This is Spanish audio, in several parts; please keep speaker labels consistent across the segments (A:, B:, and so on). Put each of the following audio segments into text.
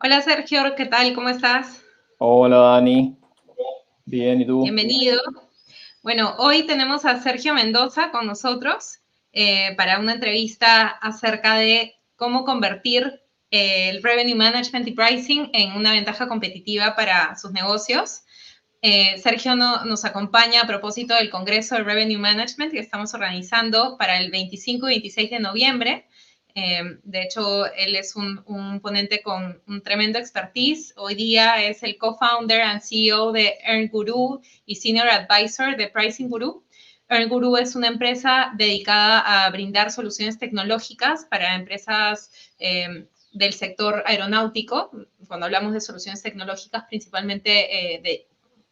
A: Hola Sergio, ¿qué tal? ¿Cómo estás?
B: Hola Dani, bien, ¿y tú?
A: Bienvenido. Bueno, hoy tenemos a Sergio Mendoza con nosotros para una entrevista acerca de cómo convertir el Revenue Management y Pricing en una ventaja competitiva para sus negocios. Sergio nos acompaña a propósito del Congreso de Revenue Management que estamos organizando para el 25 y 26 de noviembre. De hecho, él es un ponente con un tremendo expertise. Hoy día es el co-founder and CEO de Earn Guru y Senior Advisor de Pricing Guru. Earn Guru es una empresa dedicada a brindar soluciones tecnológicas para empresas del sector aeronáutico. Cuando hablamos de soluciones tecnológicas, principalmente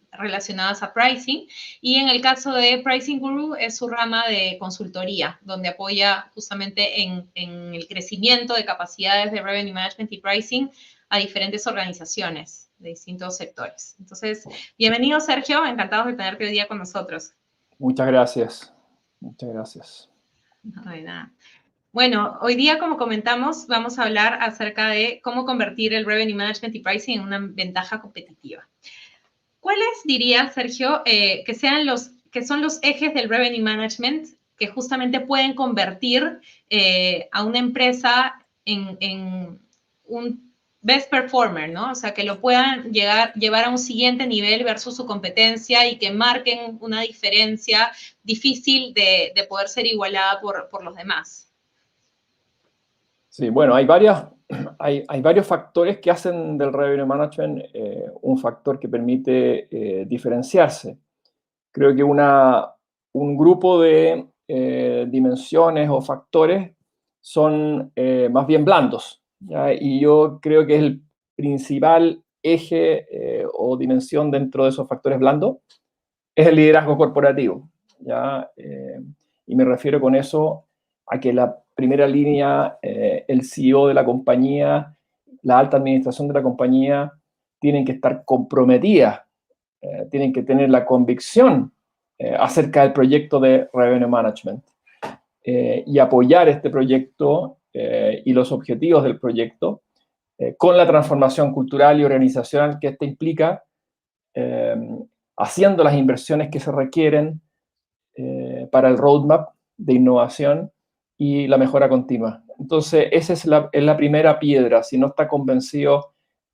A: relacionadas a pricing. Y en el caso de Pricing Guru es su rama de consultoría, donde apoya justamente en el crecimiento de capacidades de Revenue Management y Pricing a diferentes organizaciones de distintos sectores. Entonces, bienvenido Sergio, encantados de tenerte hoy día con nosotros.
B: Muchas gracias, muchas gracias.
A: No hay nada. Bueno, hoy día, como comentamos, vamos a hablar acerca de cómo convertir el Revenue Management y Pricing en una ventaja competitiva. ¿Cuáles dirías, Sergio, que son los ejes del revenue management que justamente pueden convertir a una empresa en un best performer, ¿no? O sea, que lo puedan llevar a un siguiente nivel versus su competencia y que marquen una diferencia difícil de poder ser igualada por los demás.
B: Sí, bueno, hay varios factores que hacen del revenue management un factor que permite diferenciarse. Creo que un grupo de dimensiones o factores son más bien blandos, ¿ya? Y yo creo que es el principal eje o dimensión dentro de esos factores blandos es el liderazgo corporativo, ¿ya? Y me refiero con eso a que la primera línea, el CEO de la compañía, la alta administración de la compañía, tienen que estar comprometidas, tienen que tener la convicción acerca del proyecto de Revenue Management y apoyar este proyecto y los objetivos del proyecto con la transformación cultural y organizacional que este implica, eh, haciendo las inversiones que se requieren para el roadmap de innovación y la mejora continua. Entonces, esa es la primera piedra. Si no está convencido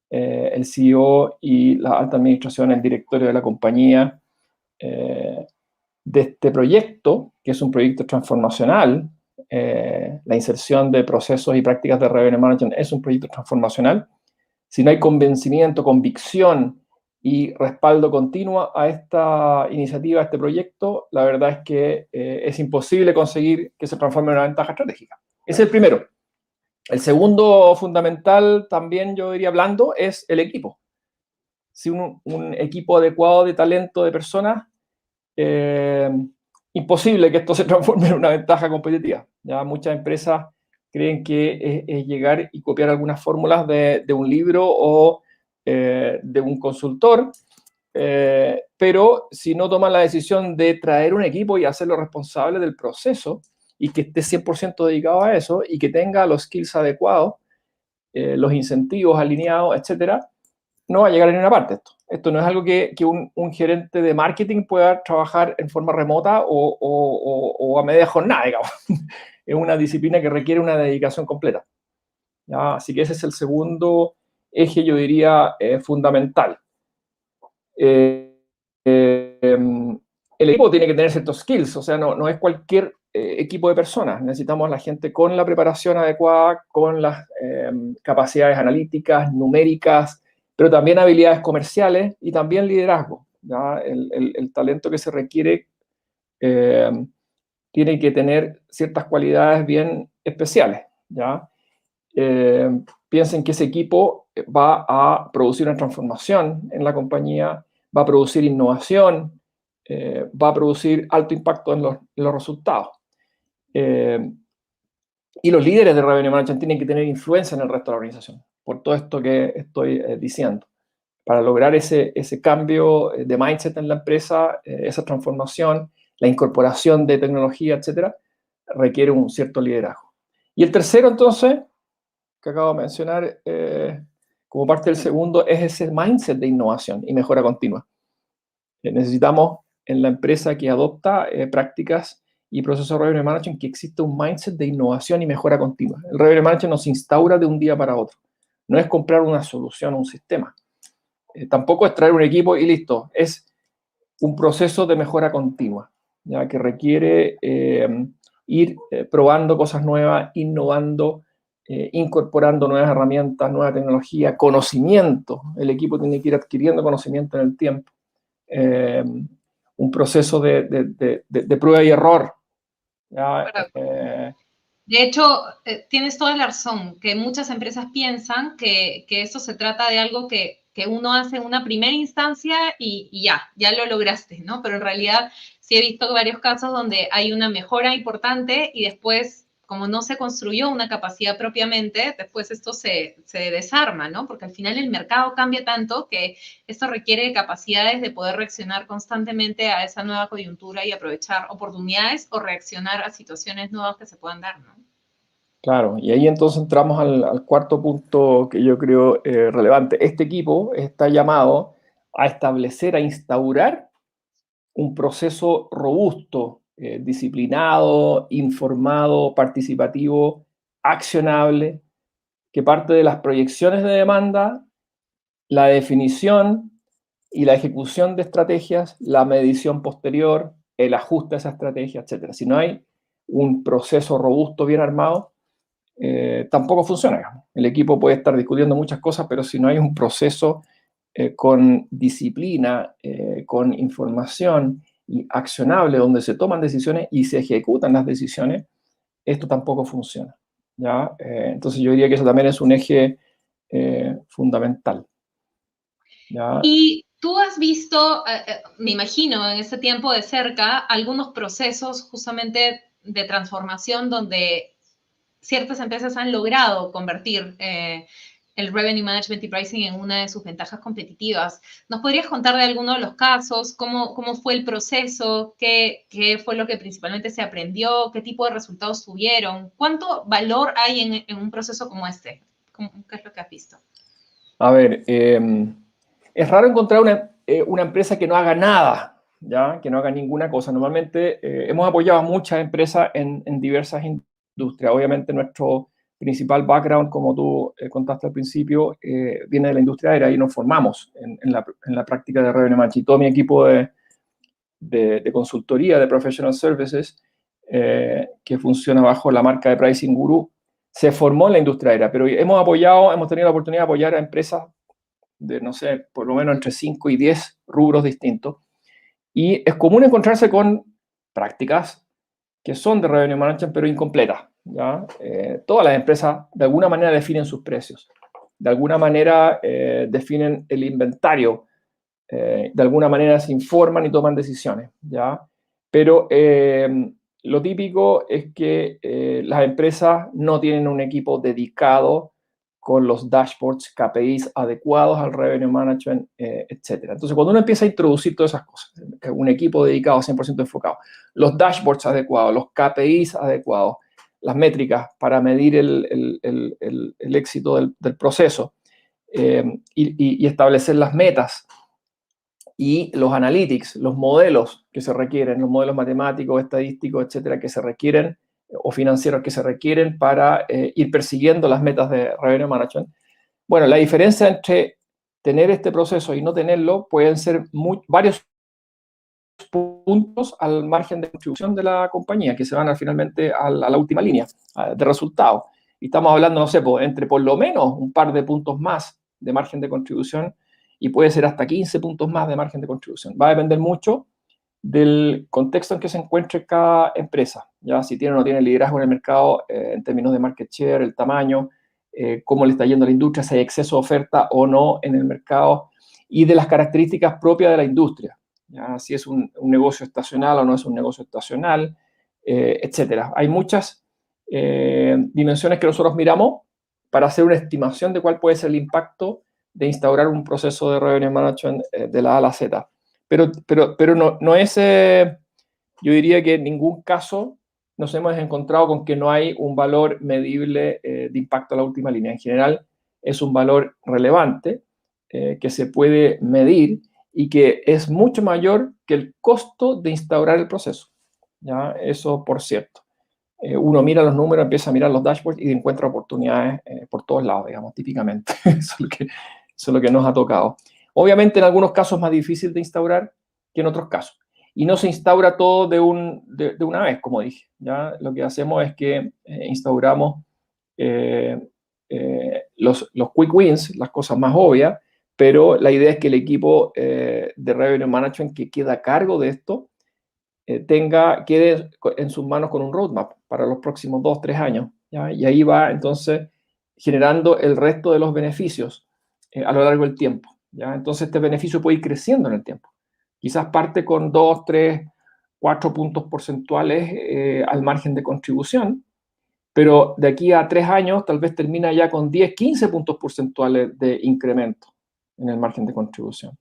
B: el CEO y la alta administración, el directorio de la compañía, de este proyecto, que es un proyecto transformacional, la inserción de procesos y prácticas de revenue management es un proyecto transformacional. Si no hay convencimiento, convicción y respaldo continuo a esta iniciativa, a este proyecto, la verdad es que es imposible conseguir que se transforme en una ventaja estratégica. Ese es el primero. El segundo fundamental, también yo diría blando, es el equipo. Si un equipo adecuado de talento, de personas, eh, imposible que esto se transforme en una ventaja competitiva. Ya muchas empresas creen que es llegar y copiar algunas fórmulas de un libro o de un consultor, pero si no toman la decisión de traer un equipo y hacerlo responsable del proceso y que esté 100% dedicado a eso y que tenga los skills adecuados, los incentivos alineados, etcétera, no va a llegar a ninguna parte esto. Esto no es algo que un gerente de marketing pueda trabajar en forma remota o a media jornada, digamos. Es una disciplina que requiere una dedicación completa, ¿ya? Así que ese es el segundo eje, yo diría, fundamental. El equipo tiene que tener ciertos skills, o sea, no es cualquier equipo de personas. Necesitamos a la gente con la preparación adecuada, con las capacidades analíticas, numéricas, pero también habilidades comerciales y también liderazgo, ¿ya? El talento que se requiere eh, tiene que tener ciertas cualidades bien especiales, ¿ya? Eh, Piensen que ese equipo va a producir una transformación en la compañía, va a producir innovación, va a producir alto impacto en los resultados. Y los líderes de Revenue Management tienen que tener influencia en el resto de la organización, por todo esto que estoy diciendo. Para lograr ese cambio de mindset en la empresa, esa transformación, la incorporación de tecnología, etcétera, requiere un cierto liderazgo. Y el tercero, entonces, que acabo de mencionar, como parte del segundo, es ese mindset de innovación y mejora continua. Necesitamos en la empresa que adopta prácticas y procesos de revenue management que exista un mindset de innovación y mejora continua. El revenue management no se instaura de un día para otro. No es comprar una solución o un sistema. Tampoco es traer un equipo y listo. Es un proceso de mejora continua, ya que requiere ir probando cosas nuevas, innovando, incorporando nuevas herramientas, nueva tecnología, conocimiento. El equipo tiene que ir adquiriendo conocimiento en el tiempo. Un proceso de prueba y error. ¿Ya?
A: De hecho, tienes toda la razón, que muchas empresas piensan que esto se trata de algo que uno hace en una primera instancia y ya lo lograste, ¿no? Pero en realidad sí he visto varios casos donde hay una mejora importante y después, como no se construyó una capacidad propiamente, después esto se desarma, ¿no? Porque al final el mercado cambia tanto que esto requiere capacidades de poder reaccionar constantemente a esa nueva coyuntura y aprovechar oportunidades o reaccionar a situaciones nuevas que se puedan dar, ¿no?
B: Claro, y ahí entonces entramos al cuarto punto que yo creo relevante. Este equipo está llamado a establecer, a instaurar un proceso robusto, disciplinado, informado, participativo, accionable, que parte de las proyecciones de demanda, la definición y la ejecución de estrategias, la medición posterior, el ajuste a esa estrategia, etc. Si no hay un proceso robusto, bien armado, tampoco funciona. El equipo puede estar discutiendo muchas cosas, pero si no hay un proceso con disciplina, con información y accionable, donde se toman decisiones y se ejecutan las decisiones, esto tampoco funciona. ¿Ya? Entonces yo diría que eso también es un eje fundamental. ¿Ya?
A: Y tú has visto, me imagino, en ese tiempo de cerca, algunos procesos justamente de transformación donde ciertas empresas han logrado convertir el revenue management y pricing en una de sus ventajas competitivas. ¿Nos podrías contar de alguno de los casos? ¿Cómo fue el proceso? ¿Qué fue lo que principalmente se aprendió? ¿Qué tipo de resultados tuvieron? ¿Cuánto valor hay en un proceso como este? ¿Qué es lo que has visto?
B: A ver, es raro encontrar una empresa que no haga nada, ¿ya? Que no haga ninguna cosa. Normalmente hemos apoyado a muchas empresas en diversas industrias. Obviamente nuestro principal background, como tú contaste al principio, viene de la industria aérea y nos formamos en la práctica de revenue management. Todo mi equipo de consultoría, de professional services, que funciona bajo la marca de Pricing Guru, se formó en la industria aérea, pero hemos tenido la oportunidad de apoyar a empresas de, no sé, por lo menos entre 5 y 10 rubros distintos. Y es común encontrarse con prácticas que son de revenue management, pero incompletas. ¿Ya? Todas las empresas de alguna manera definen sus precios, de alguna manera definen el inventario, de alguna manera se informan y toman decisiones. ¿Ya? Pero lo típico es que las empresas no tienen un equipo dedicado con los dashboards, KPIs adecuados al revenue management, etc. Entonces, cuando uno empieza a introducir todas esas cosas, un equipo dedicado 100% enfocado, los dashboards adecuados, los KPIs adecuados, las métricas para medir el éxito del proceso y establecer las metas y los analytics, los modelos que se requieren, los modelos matemáticos, estadísticos, etcétera, que se requieren, o financieros que se requieren para ir persiguiendo las metas de revenue management. Bueno, la diferencia entre tener este proceso y no tenerlo pueden ser varios puntos al margen de contribución de la compañía, que se van finalmente a la última línea de resultados. Y estamos hablando, no sé, entre por lo menos un par de puntos más de margen de contribución y puede ser hasta 15 puntos más de margen de contribución. Va a depender mucho del contexto en que se encuentre cada empresa, ya si tiene o no tiene liderazgo en el mercado en términos de market share, el tamaño, cómo le está yendo a la industria, si hay exceso de oferta o no en el mercado y de las características propias de la industria, ya si es un negocio estacional o no es un negocio estacional, etcétera. Hay muchas dimensiones que nosotros miramos para hacer una estimación de cuál puede ser el impacto de instaurar un proceso de revenue management de la A a la Z. Pero no es, yo diría que en ningún caso nos hemos encontrado con que no hay un valor medible de impacto a la última línea. En general, es un valor relevante que se puede medir y que es mucho mayor que el costo de instaurar el proceso. ¿Ya? Eso por cierto. Uno mira los números, empieza a mirar los dashboards y encuentra oportunidades por todos lados, digamos, típicamente. Eso es lo que nos ha tocado. Obviamente, en algunos casos es más difícil de instaurar que en otros casos. Y no se instaura todo de una vez, como dije. ¿Ya? Lo que hacemos es que instauramos los quick wins, las cosas más obvias, pero la idea es que el equipo de Revenue Management que queda a cargo de esto quede en sus manos con un roadmap para los próximos 2, 3 años. ¿Ya? Y ahí va entonces generando el resto de los beneficios a lo largo del tiempo. ¿Ya? Entonces este beneficio puede ir creciendo en el tiempo. Quizás parte con 2, 3, 4 puntos porcentuales al margen de contribución, pero de aquí a 3 años tal vez termina ya con 10, 15 puntos porcentuales de incremento en el margen de contribución.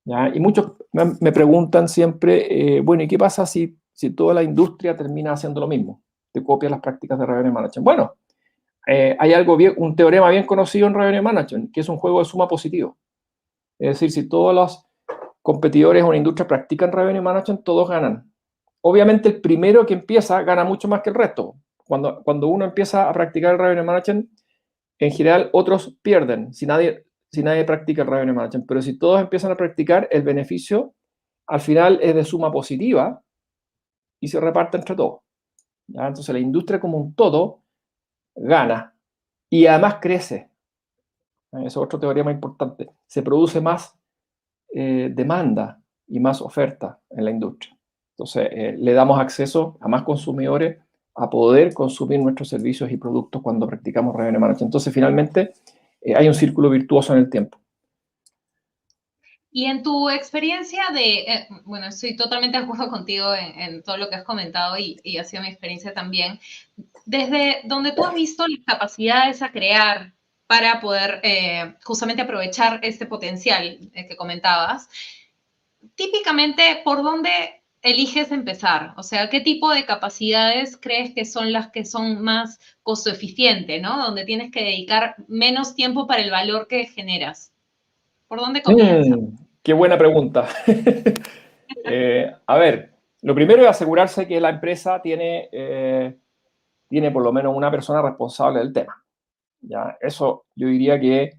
B: ¿Ya? Y muchos me preguntan siempre, bueno, ¿y qué pasa si toda la industria termina haciendo lo mismo? Te copia las prácticas de Revenue Management. Bueno, hay un teorema bien conocido en Revenue Management, que es un juego de suma positivo. Es decir, si todos los competidores o una industria practican Revenue Management, todos ganan. Obviamente el primero que empieza gana mucho más que el resto. Cuando uno empieza a practicar el Revenue Management, en general otros pierden si nadie practica el Revenue Management. Pero si todos empiezan a practicar, el beneficio al final es de suma positiva y se reparte entre todos. ¿Ya? Entonces la industria como un todo gana y además crece. Eso es otro teorema importante. Se produce más demanda y más oferta en la industria. Entonces le damos acceso a más consumidores a poder consumir nuestros servicios y productos cuando practicamos Revenue Management. Entonces finalmente hay un círculo virtuoso en el tiempo.
A: Y en tu experiencia bueno, estoy totalmente de acuerdo contigo en todo lo que has comentado y ha sido mi experiencia también. Desde donde tú has visto las capacidades a crear para poder justamente aprovechar este potencial que comentabas, típicamente, ¿por dónde eliges empezar? O sea, ¿qué tipo de capacidades crees que son las que son más costo eficiente, ¿no? Donde tienes que dedicar menos tiempo para el valor que generas. ¿Por dónde comienza?
B: Qué buena pregunta. A ver, lo primero es asegurarse que la empresa tiene por lo menos una persona responsable del tema. ¿Ya? Eso yo diría que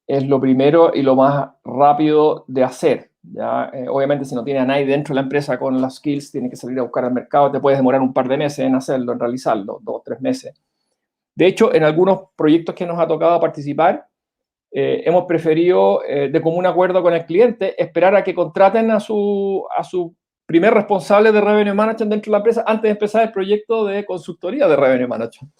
B: es lo primero y lo más rápido de hacer. ¿Ya? Obviamente, si no tiene a nadie dentro de la empresa con las skills, tiene que salir a buscar al mercado, te puedes demorar un par de meses en hacerlo, en realizarlo, 2 o 3 meses. De hecho, en algunos proyectos que nos ha tocado participar, hemos preferido, de común acuerdo con el cliente, esperar a que contraten a su primer responsable de Revenue Management dentro de la empresa antes de empezar el proyecto de consultoría de Revenue Management.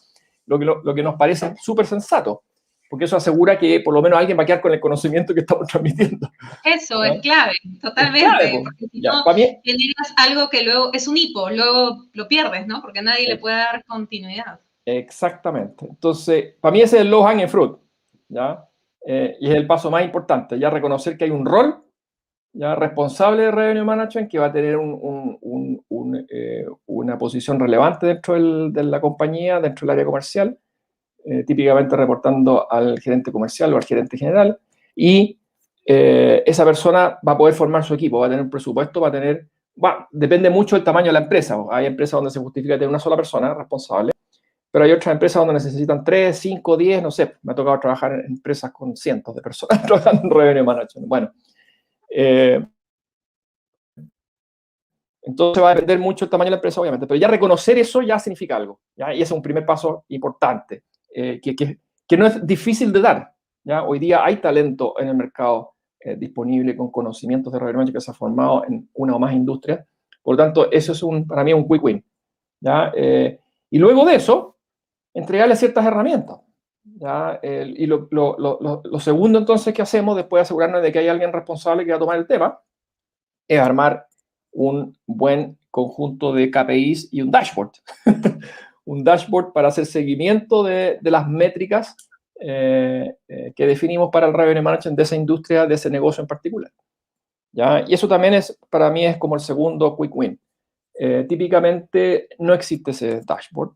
B: Lo que nos parece súper sensato, porque eso asegura que por lo menos alguien va a quedar con el conocimiento que estamos transmitiendo.
A: Eso
B: ¿Ya?
A: es clave, totalmente.
B: Es clave,
A: porque si
B: ya,
A: no,
B: para mí,
A: generas algo que luego es un hipo, luego lo pierdes, ¿no? Porque nadie le puede dar continuidad.
B: exactamente. Entonces, para mí ese es el low hanging fruit, ¿ya? Y es el paso más importante, ya reconocer que hay un rol ya responsable de Revenue Management que va a tener una posición relevante dentro de la compañía, dentro del área comercial, típicamente reportando al gerente comercial o al gerente general, y esa persona va a poder formar su equipo, va a tener un presupuesto, depende mucho del tamaño de la empresa. Hay empresas donde se justifica tener una sola persona responsable, pero hay otras empresas donde necesitan 3, 5, 10, no sé. Me ha tocado trabajar en empresas con cientos de personas trabajando en Revenue Management. Bueno, entonces va a depender mucho el tamaño de la empresa, obviamente, pero ya reconocer eso ya significa algo, ¿ya? Y ese es un primer paso importante, que no es difícil de dar, ¿ya? Hoy día hay talento en el mercado disponible con conocimientos de Revenue Management que se ha formado en una o más industrias, por lo tanto, eso es para mí un quick win, ¿ya? Y luego de eso, entregarle ciertas herramientas, ¿ya? Y lo segundo entonces que hacemos después de asegurarnos de que hay alguien responsable que va a tomar el tema, es armar un buen conjunto de KPIs y un dashboard. Un dashboard para hacer seguimiento de las métricas que definimos para el Revenue Management de esa industria, de ese negocio en particular. ¿Ya? Y eso también para mí es como el segundo quick win. Típicamente no existe ese dashboard.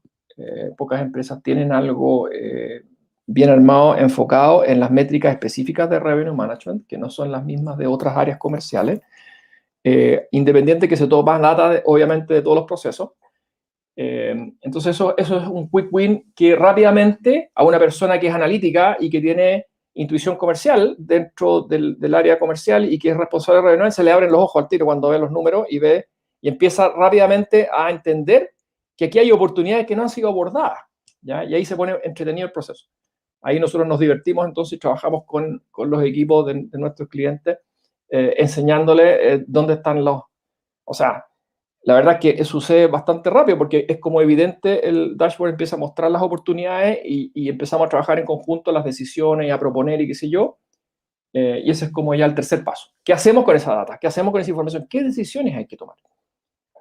B: Pocas empresas tienen algo bien armado, enfocado en las métricas específicas de Revenue Management, que no son las mismas de otras áreas comerciales, independiente que se toma data, obviamente, de todos los procesos. Entonces eso es un quick win que rápidamente a una persona que es analítica y que tiene intuición comercial dentro del área comercial y que es responsable de revenue, se le abren los ojos al tiro cuando ve los números y empieza rápidamente a entender que aquí hay oportunidades que no han sido abordadas, ¿ya? Y ahí se pone entretenido el proceso. Ahí nosotros nos divertimos, entonces trabajamos con los equipos de nuestros clientes, enseñándoles dónde están o sea, la verdad es que sucede bastante rápido porque es como evidente, el dashboard empieza a mostrar las oportunidades y empezamos a trabajar en conjunto las decisiones y a proponer y qué sé yo. Y ese es como ya el tercer paso. ¿Qué hacemos con esa data? ¿Qué hacemos con esa información? ¿Qué decisiones hay que tomar?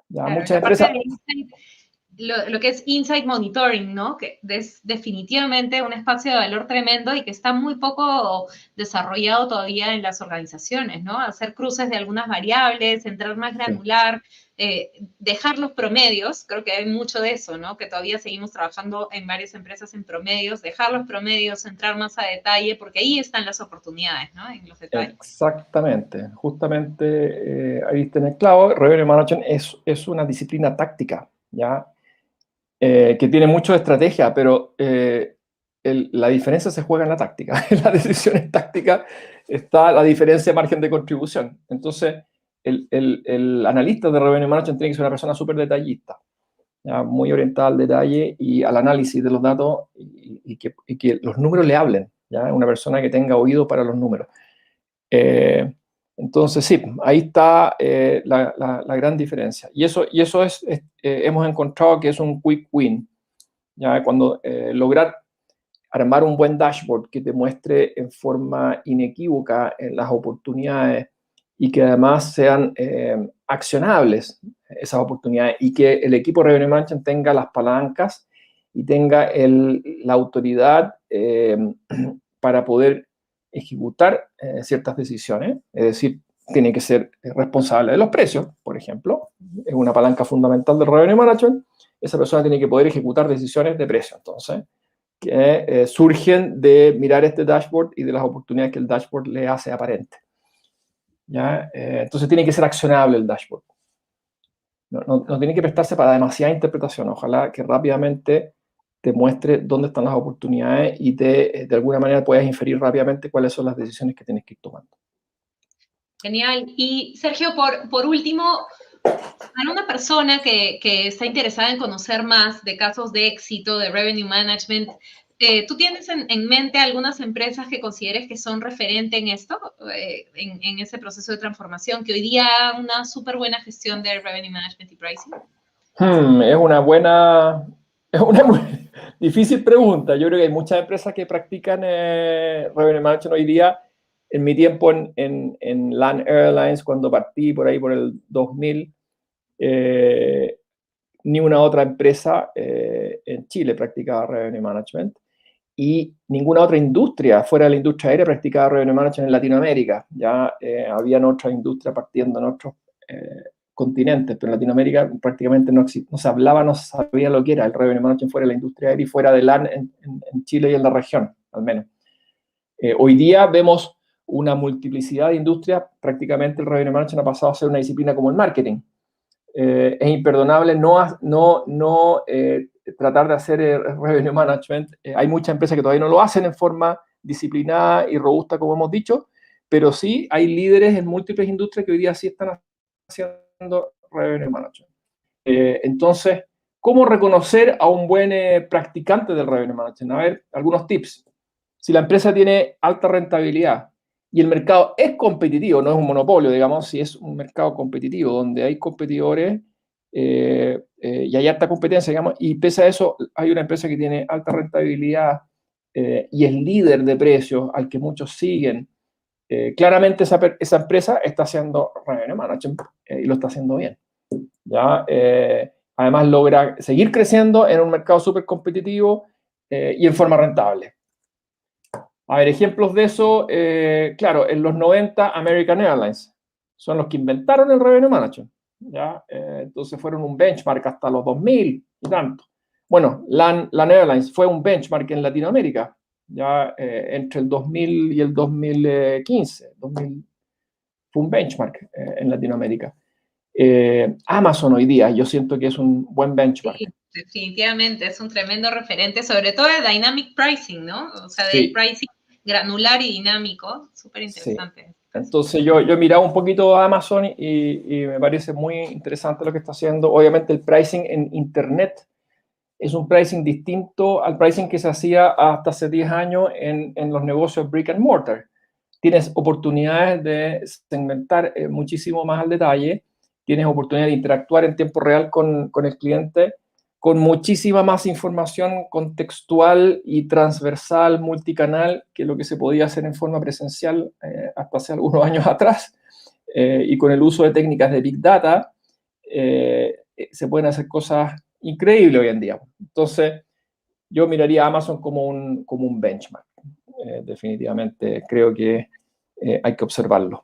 B: Ya,
A: Claro,
B: muchas
A: la parte
B: empresas...
A: de lo que es Insight Monitoring, ¿no? Que es definitivamente un espacio de valor tremendo y que está muy poco desarrollado todavía en las organizaciones, ¿no? Hacer cruces de algunas variables, entrar más granular, dejar los promedios, creo que hay mucho de eso, ¿no? Que todavía seguimos trabajando en varias empresas en promedios, dejar los promedios, entrar más a detalle, porque ahí están las oportunidades, ¿no? En los detalles.
B: Exactamente, justamente ahí está en el clavo. Revenue Management es una disciplina táctica, ¿ya? Que tiene mucho de estrategia, pero la diferencia se juega en la táctica. En las decisiones tácticas está la diferencia de margen de contribución. Entonces, el analista de Revenue Management tiene que ser una persona súper detallista, ¿ya? Muy orientada al detalle y al análisis de los datos y que los números le hablen, ¿ya? Una persona que tenga oído para los números. Entonces, sí, ahí está la gran diferencia. Y eso hemos encontrado que es un quick win. ¿Ya? Cuando lograr armar un buen dashboard que te muestre en forma inequívoca las oportunidades y que además sean accionables esas oportunidades y que el equipo de Revenue Management tenga las palancas y tenga la autoridad para poder ejecutar ciertas decisiones, es decir, tiene que ser responsable de los precios, por ejemplo, es una palanca fundamental del Revenue Management. Esa persona tiene que poder ejecutar decisiones de precio, entonces, que surgen de mirar este dashboard y de las oportunidades que el dashboard le hace aparente. ¿Ya? Entonces tiene que ser accionable el dashboard. No tiene que prestarse para demasiada interpretación. Ojalá que rápidamente te muestre dónde están las oportunidades y de alguna manera puedas inferir rápidamente cuáles son las decisiones que tienes que ir tomando.
A: Genial. Y Sergio, por último, para una persona que está interesada en conocer más de casos de éxito de Revenue Management, ¿tú tienes en mente algunas empresas que consideres que son referente en esto, en ese proceso de transformación, que hoy día hagan una súper buena gestión de Revenue Management y Pricing?
B: Es una muy difícil pregunta. Yo creo que hay muchas empresas que practican Revenue Management hoy día. En mi tiempo en LAN Airlines, cuando partí por ahí por el 2000, ni una otra empresa en Chile practicaba Revenue Management y ninguna otra industria fuera de la industria aérea practicaba Revenue Management en Latinoamérica. Ya habían otras industrias partiendo en otros continentes, pero en Latinoamérica prácticamente no se hablaba, no se sabía lo que era el Revenue Management fuera de la industria aérea y fuera de LAN en Chile y en la región, al menos. Hoy día vemos una multiplicidad de industrias, prácticamente el Revenue Management ha pasado a ser una disciplina como el marketing. Es imperdonable no tratar de hacer Revenue Management. Hay muchas empresas que todavía no lo hacen en forma disciplinada y robusta, como hemos dicho, pero sí hay líderes en múltiples industrias que hoy día sí están haciendo Revenue Management. Entonces, ¿cómo reconocer a un buen practicante del Revenue Management? A ver, algunos tips. Si la empresa tiene alta rentabilidad y el mercado es competitivo, no es un monopolio, digamos, si es un mercado competitivo donde hay competidores y hay alta competencia, digamos, y pese a eso hay una empresa que tiene alta rentabilidad y es líder de precios al que muchos siguen, claramente esa empresa está haciendo Revenue Management y lo está haciendo bien. ¿Ya? Además logra seguir creciendo en un mercado súper competitivo y en forma rentable. A ver, ejemplos de eso, claro, en los 90 American Airlines son los que inventaron el Revenue Management, ¿ya? Entonces fueron un benchmark hasta los 2000 y tanto. Bueno, LAN Airlines fue un benchmark en Latinoamérica, ya entre el 2000 y el 2015. 2000 fue un benchmark en Latinoamérica. Amazon hoy día, yo siento que es un buen benchmark.
A: Sí, definitivamente, es un tremendo referente, sobre todo de Dynamic Pricing, ¿no? O sea, del
B: Sí,
A: pricing granular y dinámico, súper
B: sí.
A: interesante.
B: Entonces yo he mirado un poquito a Amazon y me parece muy interesante lo que está haciendo. Obviamente el pricing en Internet es un pricing distinto al pricing que se hacía hasta hace 10 años en los negocios brick and mortar. Tienes oportunidades de segmentar muchísimo más al detalle, tienes oportunidad de interactuar en tiempo real con el cliente, con muchísima más información contextual y transversal, multicanal, que lo que se podía hacer en forma presencial hasta hace algunos años atrás. Y con el uso de técnicas de Big Data, se pueden hacer cosas increíbles hoy en día. Entonces, yo miraría a Amazon como un benchmark. Definitivamente creo que hay que observarlo.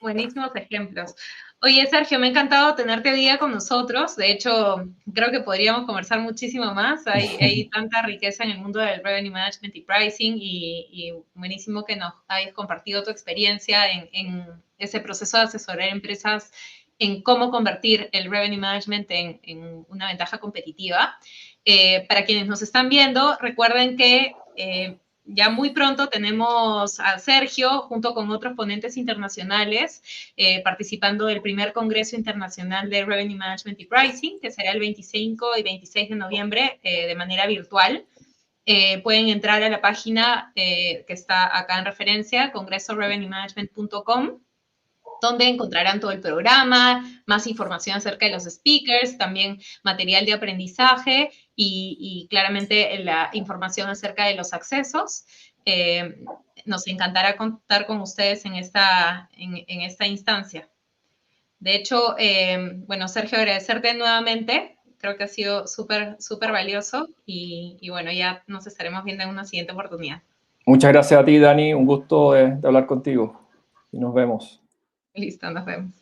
A: Buenísimos ejemplos. Oye, Sergio, me ha encantado tenerte hoy día con nosotros. De hecho, creo que podríamos conversar muchísimo más. Hay tanta riqueza en el mundo del revenue management y pricing y buenísimo que nos hayas compartido tu experiencia en ese proceso de asesorar empresas en cómo convertir el revenue management en una ventaja competitiva. Para quienes nos están viendo, recuerden que ya muy pronto tenemos a Sergio junto con otros ponentes internacionales participando del primer Congreso Internacional de Revenue Management y Pricing, que será el 25 y 26 de noviembre de manera virtual. Pueden entrar a la página que está acá en referencia, congresorevenuemanagement.com, donde encontrarán todo el programa, más información acerca de los speakers, también material de aprendizaje y claramente la información acerca de los accesos. Nos encantará contar con ustedes en esta instancia. De hecho, bueno, Sergio, agradecerte nuevamente. Creo que ha sido súper, súper valioso y bueno, ya nos estaremos viendo en una siguiente oportunidad.
B: Muchas gracias a ti, Dani. Un gusto de hablar contigo. Y nos vemos.
A: Listo, nos vemos.